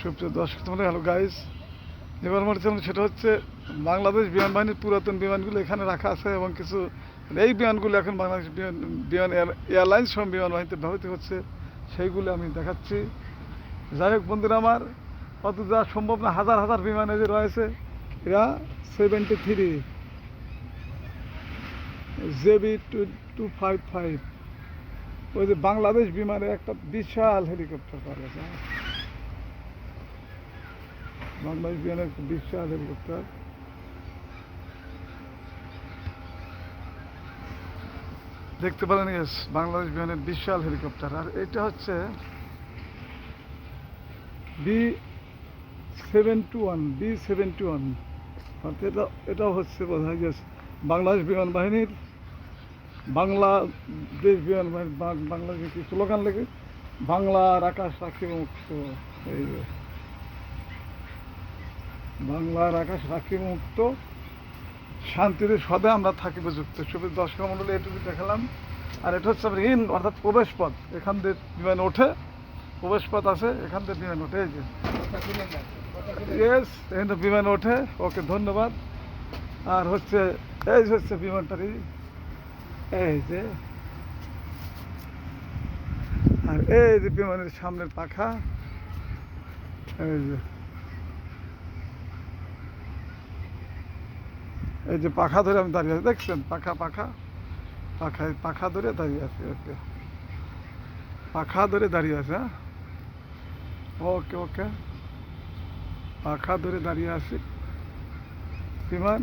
সুপ্রিয় দর্শক তোমরা, হ্যালো গাইস। এবার আমার চ্যানেল সেটা হচ্ছে বাংলাদেশ বিমান বাহিনীর পুরাতন বিমানগুলো এখানে রাখা আছে এবং কিছু এই বিমানগুলো এখন বাংলাদেশ বিমান এয়ারলাইন্স সহ বিমান বাহিনীতে ব্যবহৃত হচ্ছে, সেইগুলো আমি দেখাচ্ছি। যাই হোক বন্ধুরা আমার, অত যা সম্ভব না, হাজার হাজার বিমান এই যে রয়েছে, এরা 73 JB 255, ওই যে বাংলাদেশ বিমানের একটা বিশাল হেলিকপ্টার পাওয়া গেছে। বাংলাদেশ বিমানের একটা বিশাল হেলিকপ্টার, দেখতে পারেন। ইয়েস, বাংলাদেশ বিমানের বিশাল হেলিকপ্টার। আর এটা হচ্ছে B71 অর্থাৎ এটাও হচ্ছে বোধহয় যে বাংলাদেশ বিমান বাহিনীর, বাংলাদেশ বিমান বাহিনীর বাংলাদেশ কি স্লোগান লেগে, বাংলার আকাশ রাখিব মুক্ত। এই যে বাংলার আকাশ রাখিব মুক্ত, শান্তিতে সদা আমরা থাকিব যুক্ত। সুপ্রিয় দর্শক মণ্ডলী, এটুকু দেখালাম। আর এটা হচ্ছে আপনার অর্থাৎ প্রবেশ পথ। এখান দিয়ে বিমান ওঠে, প্রবেশ পথ আছে, এখান থেকে বিমান ওঠে। এই যে ইয়েস, এখান থেকে বিমান ওঠে। ওকে, ধন্যবাদ। আর হচ্ছে এই হচ্ছে বিমানটারই, এই যে, আর এই যে বিমানের সামনের পাখা, এই যে, এই যে পাখা ধরে আমি দাঁড়িয়ে আছি, দেখছেন? পাখা ধরে দাঁড়িয়ে আছি। ওকে, পাখা ধরে দাঁড়িয়ে আছে। হ্যাঁ, ওকে ওকে, পাখা ধরে দাঁড়িয়ে আছি বিমান।